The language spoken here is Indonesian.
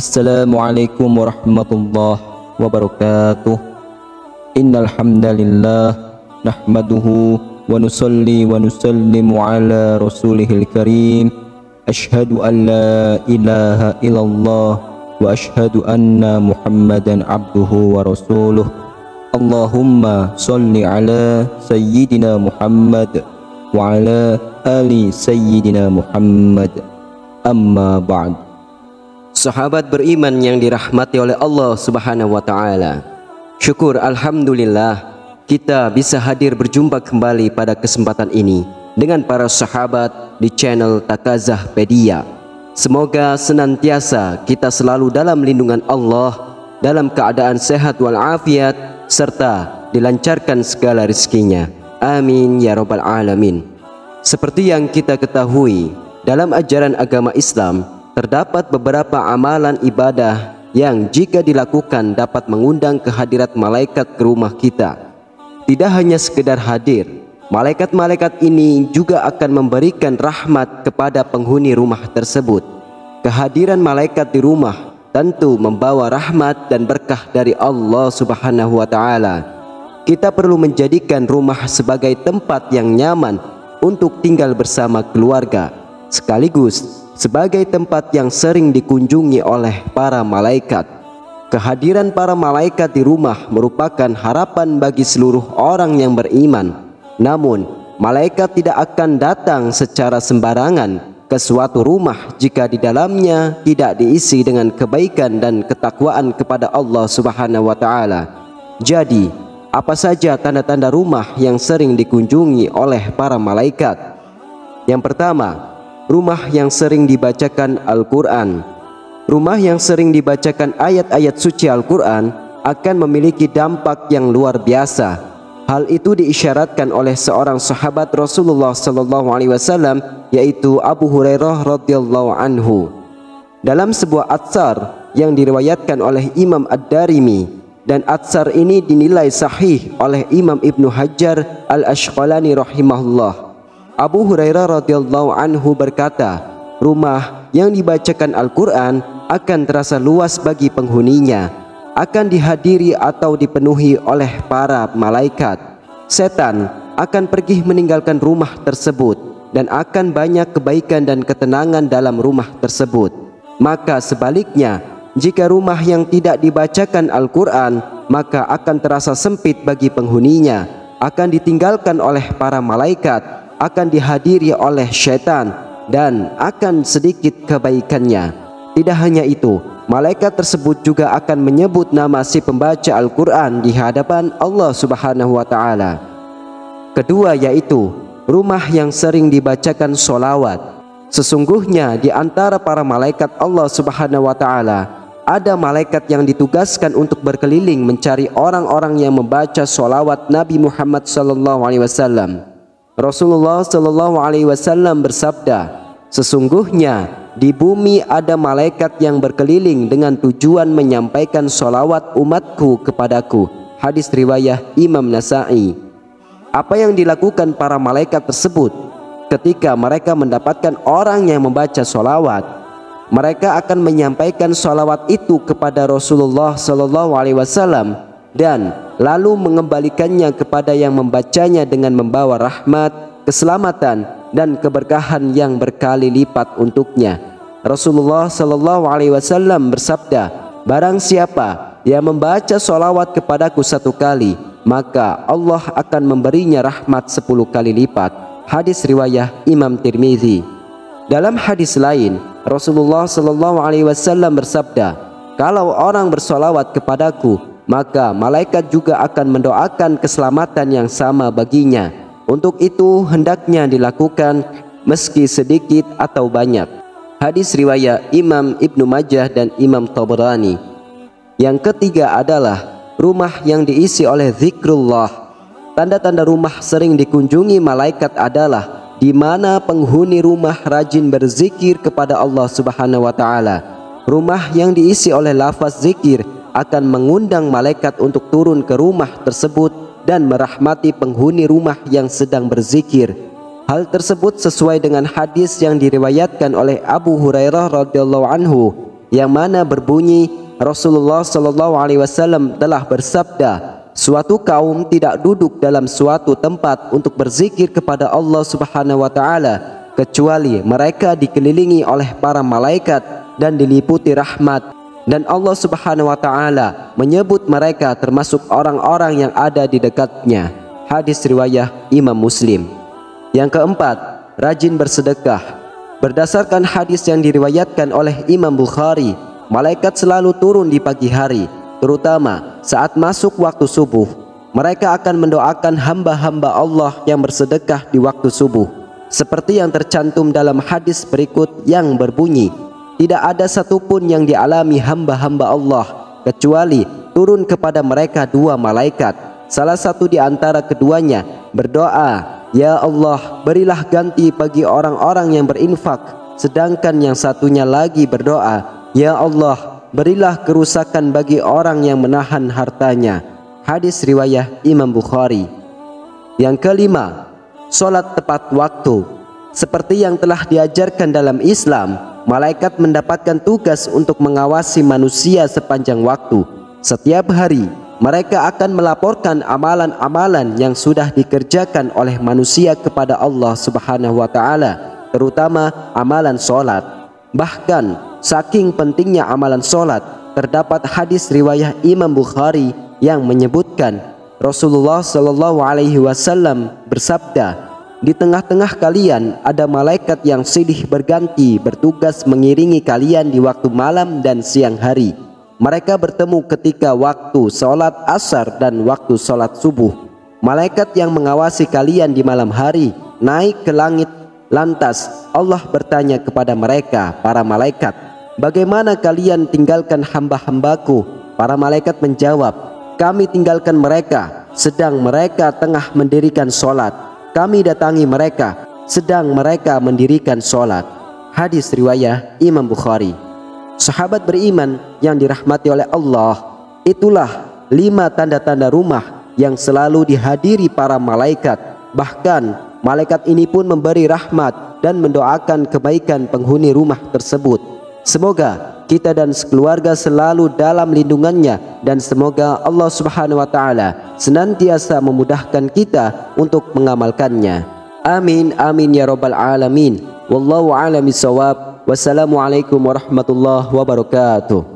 Assalamualaikum warahmatullahi wabarakatuh. Innal hamdalillah nahmaduhu wa nusalli wa nusallimu ala rasulihil karim. Ashhadu an la ilaha illallah wa ashhadu anna Muhammadan abduhu wa rasuluh. Allahumma salli ala sayyidina Muhammad wa ala ali sayyidina Muhammad. Amma ba'd. Sahabat beriman yang dirahmati oleh Allah Subhanahu wa taala. Syukur alhamdulillah kita bisa hadir berjumpa kembali pada kesempatan ini dengan para sahabat di channel Takazahpedia. Semoga senantiasa kita selalu dalam lindungan Allah, dalam keadaan sehat walafiat, serta dilancarkan segala rezekinya. Amin ya rabbal alamin. Seperti yang kita ketahui, dalam ajaran agama Islam terdapat beberapa amalan ibadah yang jika dilakukan dapat mengundang kehadirat malaikat ke rumah kita. Tidak hanya sekedar hadir, malaikat-malaikat ini juga akan memberikan rahmat kepada penghuni rumah tersebut. Kehadiran malaikat di rumah tentu membawa rahmat dan berkah dari Allah Subhanahu wa taala. Kita perlu menjadikan rumah sebagai tempat yang nyaman untuk tinggal bersama keluarga, sekaligus sebagai tempat yang sering dikunjungi oleh para malaikat. Kehadiran para malaikat di rumah merupakan harapan bagi seluruh orang yang beriman. Namun, malaikat tidak akan datang secara sembarangan ke suatu rumah jika di dalamnya tidak diisi dengan kebaikan dan ketakwaan kepada Allah Subhanahu wa taala. Jadi, apa saja tanda-tanda rumah yang sering dikunjungi oleh para malaikat? Yang pertama, rumah yang sering dibacakan Al-Quran. Rumah yang sering dibacakan ayat-ayat suci Al-Quran akan memiliki dampak yang luar biasa. Hal itu diisyaratkan oleh seorang sahabat Rasulullah SAW, yaitu Abu Hurairah radhiyallahu anhu. Dalam sebuah atsar yang diriwayatkan oleh Imam Ad-Darimi, dan atsar ini dinilai sahih oleh Imam Ibnu Hajar Al-Ashqalani rahimahullah. Abu Hurairah radhiyallahu anhu berkata, rumah yang dibacakan Al-Quran akan terasa luas bagi penghuninya, akan dihadiri atau dipenuhi oleh para malaikat. Setan akan pergi meninggalkan rumah tersebut dan akan banyak kebaikan dan ketenangan dalam rumah tersebut. Maka sebaliknya, jika rumah yang tidak dibacakan Al-Quran, maka akan terasa sempit bagi penghuninya, akan ditinggalkan oleh para malaikat, akan dihadiri oleh syaitan, dan akan sedikit kebaikannya. Tidak hanya itu, malaikat tersebut juga akan menyebut nama si pembaca Al-Quran di hadapan Allah Subhanahu wa taala. Kedua yaitu rumah yang sering dibacakan sholawat. Sesungguhnya di antara para malaikat Allah Subhanahu wa taala ada malaikat yang ditugaskan untuk berkeliling mencari orang-orang yang membaca sholawat Nabi Muhammad SAW. Rasulullah SAW bersabda, sesungguhnya di bumi ada malaikat yang berkeliling dengan tujuan menyampaikan sholawat umatku kepadaku. Hadis riwayah Imam Nasa'i. Apa yang dilakukan para malaikat tersebut ketika mereka mendapatkan orang yang membaca sholawat? Mereka akan menyampaikan sholawat itu kepada Rasulullah SAW dan lalu mengembalikannya kepada yang membacanya dengan membawa rahmat, keselamatan, dan keberkahan yang berkali lipat untuknya. Rasulullah SAW bersabda, barang siapa yang membaca sholawat kepadaku 1 kali, maka Allah akan memberinya rahmat 10 kali lipat. Hadis riwayah Imam Tirmizi. Dalam hadis lain, Rasulullah SAW bersabda, kalau orang bersolawat kepadaku, maka malaikat juga akan mendoakan keselamatan yang sama baginya. Untuk itu hendaknya dilakukan meski sedikit atau banyak. Hadis riwayat Imam Ibnu Majah dan Imam Tabrani. Yang ketiga adalah rumah yang diisi oleh zikrullah. Tanda-tanda rumah sering dikunjungi malaikat adalah di mana penghuni rumah rajin berzikir kepada Allah Subhanahu wa taala. Rumah yang diisi oleh lafaz zikir akan mengundang malaikat untuk turun ke rumah tersebut dan merahmati penghuni rumah yang sedang berzikir. Hal tersebut sesuai dengan hadis yang diriwayatkan oleh Abu Hurairah radhiyallahu anhu yang mana berbunyi Rasulullah SAW telah bersabda, suatu kaum tidak duduk dalam suatu tempat untuk berzikir kepada Allah Subhanahu wa taala kecuali mereka dikelilingi oleh para malaikat dan diliputi rahmat, dan Allah Subhanahu wa taala menyebut mereka termasuk orang-orang yang ada di dekatnya. Hadis riwayat Imam Muslim. Yang keempat, rajin bersedekah. Berdasarkan hadis yang diriwayatkan oleh Imam Bukhari, malaikat selalu turun di pagi hari, terutama saat masuk waktu subuh. Mereka akan mendoakan hamba-hamba Allah yang bersedekah di waktu subuh, seperti yang tercantum dalam hadis berikut yang berbunyi, tidak ada satupun yang dialami hamba-hamba Allah kecuali turun kepada mereka dua malaikat. Salah satu di antara keduanya berdoa, ya Allah, berilah ganti bagi orang-orang yang berinfak, sedangkan yang satunya lagi berdoa, ya Allah, berilah kerusakan bagi orang yang menahan hartanya. Hadis riwayat Imam Bukhari. Yang kelima, sholat tepat waktu. Seperti yang telah diajarkan dalam Islam, malaikat mendapatkan tugas untuk mengawasi manusia sepanjang waktu. Setiap hari mereka akan melaporkan amalan-amalan yang sudah dikerjakan oleh manusia kepada Allah Subhanahu wa taala, terutama amalan sholat. Bahkan saking pentingnya amalan sholat, terdapat hadis riwayat Imam Bukhari yang menyebutkan Rasulullah SAW bersabda, di tengah-tengah kalian ada malaikat yang silih berganti bertugas mengiringi kalian di waktu malam dan siang hari. Mereka bertemu ketika waktu sholat asar dan waktu sholat subuh. Malaikat yang mengawasi kalian di malam hari naik ke langit. Lantas Allah bertanya kepada mereka, para malaikat, bagaimana kalian tinggalkan hamba-hambaku? Para malaikat menjawab, kami tinggalkan mereka sedang mereka tengah mendirikan sholat. Kami datangi mereka sedang mereka mendirikan sholat. Hadis riwayat Imam Bukhari. Sahabat beriman yang dirahmati oleh Allah, itulah 5 tanda-tanda rumah yang selalu dihadiri para malaikat. Bahkan malaikat ini pun memberi rahmat dan mendoakan kebaikan penghuni rumah tersebut. Semoga kita dan sekeluarga selalu dalam lindungannya, dan semoga Allah Subhanahu wa taala senantiasa memudahkan kita untuk mengamalkannya. Amin amin ya rabbal alamin. Wallahu a'lam bishawab. Wassalamualaikum warahmatullahi wabarakatuh.